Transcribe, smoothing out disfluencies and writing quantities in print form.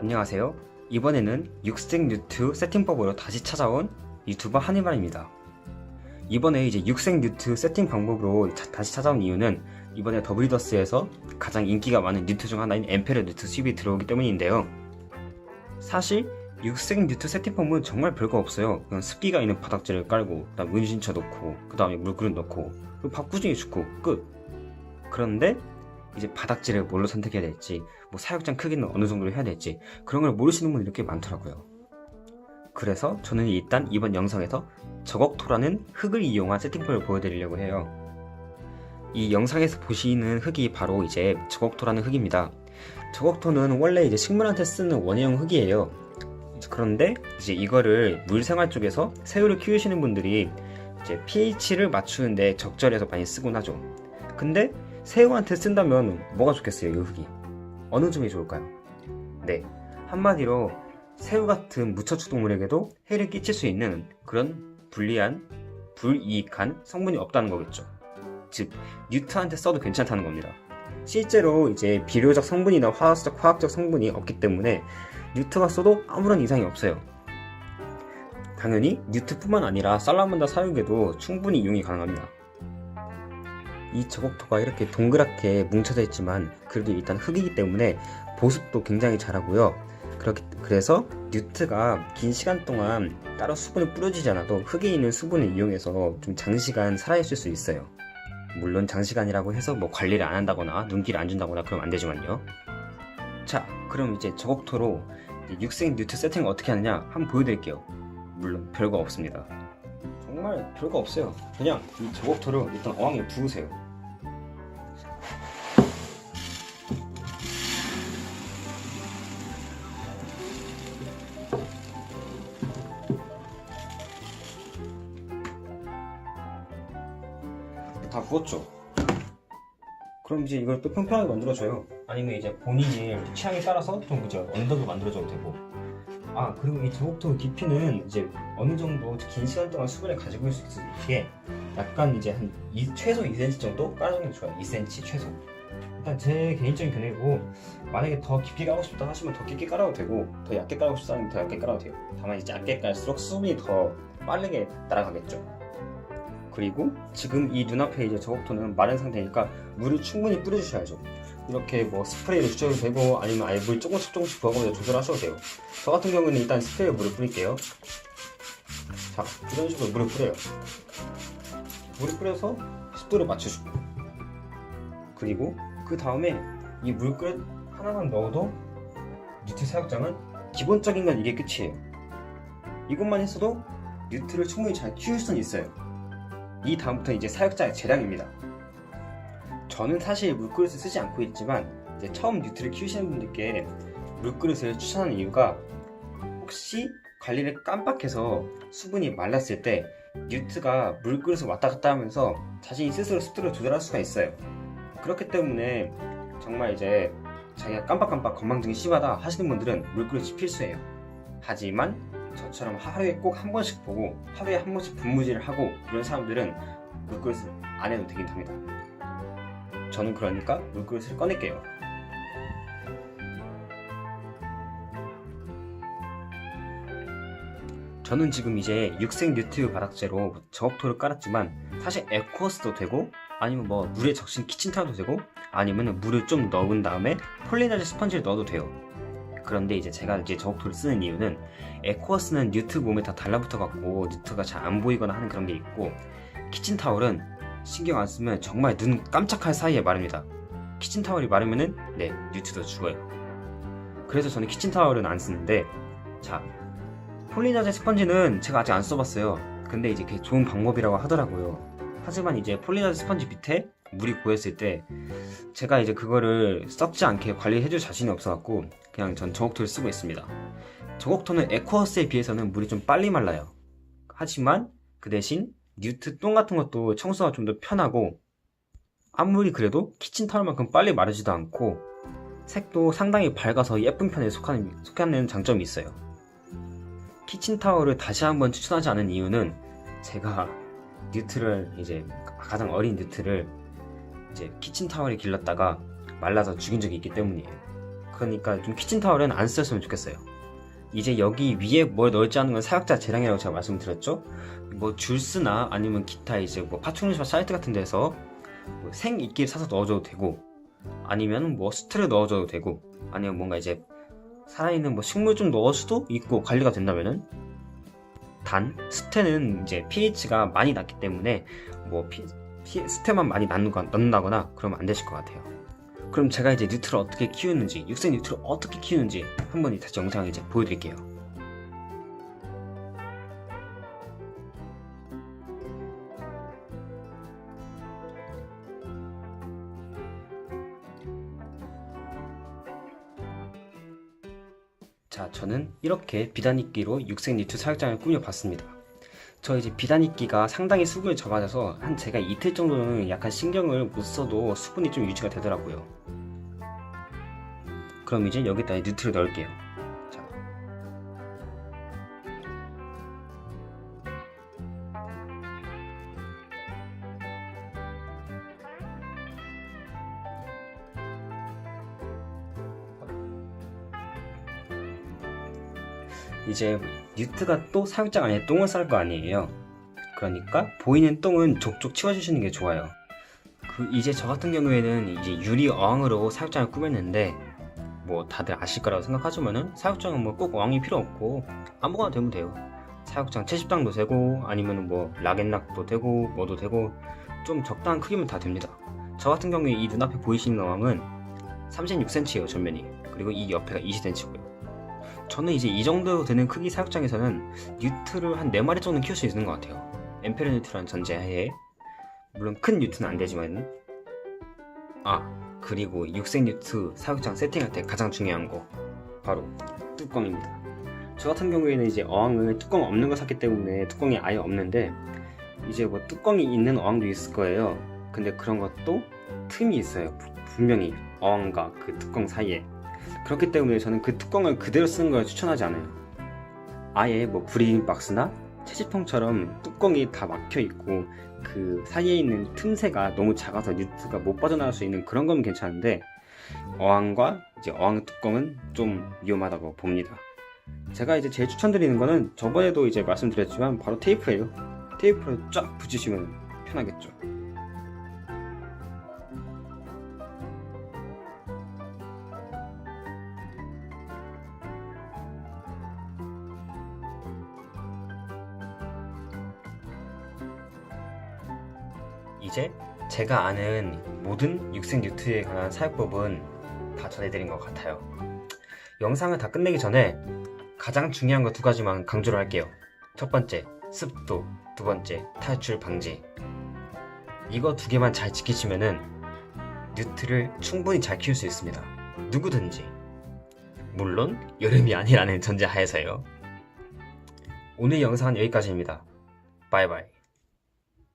안녕하세요. 이번에는 육색 뉴트 세팅법으로 다시 찾아온 유튜버 한이만입니다. 이번에 이제 육색 뉴트 세팅 방법으로 다시 찾아온 이유는 이번에 더블리더스에서 가장 인기가 많은 뉴트 중 하나인 엠페르 뉴트 수입이 들어오기 때문인데요. 사실 육색 뉴트 세팅법은 정말 별거 없어요. 그냥 습기가 있는 바닥재를 깔고, 그다음 은신처 넣고, 그 다음에 물그릇 넣고, 그리고 밥구쟁이 줍고 끝. 그런데 이제 바닥재를 뭘로 선택해야 될지, 뭐 사육장 크기는 어느 정도로 해야 될지 그런 걸 모르시는 분들이 꽤 많더라고요. 그래서 저는 일단 이번 영상에서 저곡토라는 흙을 이용한 세팅법을 보여드리려고 해요. 이 영상에서 보시는 흙이 바로 이제 저곡토라는 흙입니다. 저곡토는 원래 이제 식물한테 쓰는 원예용 흙이에요. 그런데 이제 이거를 물생활 쪽에서 새우를 키우시는 분들이 이제 pH를 맞추는데 적절해서 많이 쓰곤 하죠. 근데 새우한테 쓴다면 뭐가 좋겠어요, 이 흙이? 어느 점이 좋을까요? 네, 한마디로 새우 같은 무척추 동물에게도 해를 끼칠 수 있는 그런 불이익한 성분이 없다는 거겠죠. 즉, 뉴트한테 써도 괜찮다는 겁니다. 실제로 이제 비료적 성분이나 화학적 성분이 없기 때문에 뉴트가 써도 아무런 이상이 없어요. 당연히 뉴트뿐만 아니라 살라만다 사육에도 충분히 이용이 가능합니다. 이 저곡토가 이렇게 동그랗게 뭉쳐져 있지만 그래도 일단 흙이기 때문에 보습도 굉장히 잘하고요. 그래서 뉴트가 긴 시간 동안 따로 수분을 뿌려주지 않아도 흙에 있는 수분을 이용해서 좀 장시간 살아있을 수 있어요. 물론 장시간이라고 해서 뭐 관리를 안 한다거나 눈길을 안 준다거나 그러면 안 되지만요. 자, 그럼 이제 저곡토로 육색 뉴트 세팅을 어떻게 하느냐 한번 보여드릴게요. 물론 별거 없습니다. 정말 별거 없어요. 그냥 이 저곡토를 일단 어항에 부으세요. 다 부었죠? 그럼 이제 이걸 또 평평하게 만들어줘요. 아니면 이제 본인이 취향에 따라서 좀 그죠 언덕을 만들어줘도 되고. 아, 그리고 이 저곡토 깊이는 이제 어느 정도 긴 시간 동안 수분을 가지고 있을 수 있게 약간 이제 한 최소 2cm 정도 깔아주는 게 좋아요. 2cm 최소. 일단 제 개인적인 견해고, 만약에 더 깊게 깔고 싶다 하시면 더 깊게 깔아도 되고, 더 얇게 깔고 싶다 하면 더 얇게 깔아도 돼요. 다만 이제 얇게 깔수록 수분이 더 빠르게 따라가겠죠. 그리고 지금 이 눈앞에 이제 저곡토는 마른 상태니까 물을 충분히 뿌려주셔야죠. 이렇게 뭐 스프레이로 주셔도 되고, 아니면 아예 물 조금씩 부어가면서 조절하셔도 돼요. 저 같은 경우는 일단 스프레이로 물을 뿌릴게요. 자, 이런 식으로 물을 뿌려요. 물을 뿌려서 습도를 맞춰주고, 그리고 그 다음에 이 물그릇 하나만 넣어도 뉴트 사육장은 기본적인 건 이게 끝이에요. 이것만 했어도 뉴트를 충분히 잘 키울 수는 있어요. 이 다음부터 이제 사육장의 재량입니다. 저는 사실 물그릇을 쓰지 않고 있지만 이제 처음 뉴트를 키우시는 분들께 물그릇을 추천하는 이유가, 혹시 관리를 깜빡해서 수분이 말랐을 때 뉴트가 물그릇을 왔다 갔다 하면서 자신이 스스로 습도를 조절할 수가 있어요. 그렇기 때문에 정말 이제 자기가 깜빡깜빡 건망증이 심하다 하시는 분들은 물그릇이 필수예요. 하지만 저처럼 하루에 꼭 한 번씩 보고 하루에 한 번씩 분무질을 하고 이런 사람들은 물그릇을 안 해도 되긴 합니다. 저는 그러니까 물그릇을 꺼낼게요. 저는 지금 이제 육색 뉴트 바닥재로 저곡토를 깔았지만, 사실 에코워스도 되고, 아니면 뭐 물에 적신 키친타올도 되고, 아니면 물을 좀 넣은 다음에 폴리나이저 스펀지를 넣어도 돼요. 그런데 이제 제가 이제 저곡토를 쓰는 이유는, 에코워스는 뉴트 몸에 다 달라붙어 갖고 뉴트가 잘 안 보이거나 하는 그런 게 있고, 키친타올은 신경 안 쓰면 정말 눈 깜짝할 사이에 마릅니다. 키친타올이 마르면은 네, 뉴트도 죽어요. 그래서 저는 키친타올은 안 쓰는데, 자, 폴리나이저 스펀지는 제가 아직 안 써봤어요. 근데 이제 그게 좋은 방법이라고 하더라고요. 하지만 이제 폴리나이저 스펀지 밑에 물이 고였을 때 제가 이제 그거를 썩지 않게 관리해줄 자신이 없어갖고 그냥 전 저곡토를 쓰고 있습니다. 저곡토는 에코워스에 비해서는 물이 좀 빨리 말라요. 하지만 그 대신 뉴트 똥 같은 것도 청소가 좀 더 편하고, 아무리 그래도 키친타올만큼 빨리 마르지도 않고 색도 상당히 밝아서 예쁜 편에 속하는 장점이 있어요. 키친타올을 다시 한번 추천하지 않은 이유는, 제가 뉴트를 이제 가장 어린 뉴트를 이제 키친타올에 길렀다가 말라서 죽인 적이 있기 때문이에요. 그러니까 좀 키친타월은 안 쓰셨으면 좋겠어요. 이제 여기 위에 뭘 넣을지 하는 건 사용자 재량이라고 제가 말씀드렸죠. 뭐 줄스나 아니면 기타 이제 뭐 파충류샵 사이트 같은 데서 뭐 생이끼를 사서 넣어줘도 되고, 아니면 뭐 스테를 넣어줘도 되고, 아니면 뭔가 이제 살아있는 뭐 식물 좀 넣을 수도 있고 관리가 된다면은. 단 스테는 이제 pH가 많이 낮기 때문에 뭐 스테만 많이 넣는다거나 그러면 안 되실 것 같아요. 그럼 제가 이제 뉴트를 어떻게 키우는지, 육생 뉴트를 어떻게 키우는지 한번 다시 영상 이제 보여드릴게요. 자, 저는 이렇게 비단이끼로 육생 뉴트 사육장을 꾸며봤습니다. 저 이제 비단이끼가 상당히 수분이 적어져서 한 제가 이틀 정도는 약간 신경을 못 써도 수분이 좀 유지가 되더라고요. 그럼 이제 여기다 뉴트를 넣을게요. 자. 이제 뉴트가 또 사육장 안에 똥을 쌀 거 아니에요. 그러니까 보이는 똥은 족족 치워주시는 게 좋아요. 이제 저 같은 경우에는 이제 유리 어항으로 사육장을 꾸몄는데, 뭐 다들 아실 거라고 생각하지만은 사육장은 뭐 꼭 어항이 필요 없고 아무거나 되면 돼요. 사육장 채식당도 되고, 아니면 뭐 락앤락도 되고, 뭐도 되고, 좀 적당한 크기면 다 됩니다. 저 같은 경우에 이 눈앞에 보이시는 어항은 36cm예요, 전면이. 그리고 이 옆에가 20cm고요. 저는 이제 이 정도 되는 크기 사육장에서는 뉴트를 한 4마리 정도는 키울 수 있는 것 같아요. 엠페르 뉴트라는 전제하에. 물론 큰 뉴트는 안 되지만. 그리고 육생 뉴트 사육장 세팅할 때 가장 중요한 거, 바로 뚜껑입니다. 저 같은 경우에는 이제 어항을 뚜껑 없는 거 샀기 때문에 뚜껑이 아예 없는데, 이제 뭐 뚜껑이 있는 어항도 있을 거예요. 근데 그런 것도 틈이 있어요. 분명히 어항과 그 뚜껑 사이에. 그렇기 때문에 저는 그 뚜껑을 그대로 쓰는 걸 추천하지 않아요. 아예 뭐 브리딩 박스나 채식통처럼 뚜껑이 다 막혀 있고 그 사이에 있는 틈새가 너무 작아서 뉴트가 못 빠져나갈 수 있는 그런 건 괜찮은데, 어항과 이제 어항 뚜껑은 좀 위험하다고 봅니다. 제가 이제 제일 추천드리는 거는 저번에도 이제 말씀드렸지만 바로 테이프예요. 테이프로 쫙 붙이시면 편하겠죠. 이제 제가 아는 모든 육생 뉴트에 관한 사육법은 다 전해드린 것 같아요. 영상을 다 끝내기 전에 가장 중요한 거 2가지만 강조를 할게요. 첫 번째, 습도. 두 번째, 탈출 방지. 이거 2개만 잘 지키시면은 뉴트를 충분히 잘 키울 수 있습니다. 누구든지. 물론 여름이 아니라는 전제하에서요. 오늘 영상은 여기까지입니다. 바이바이.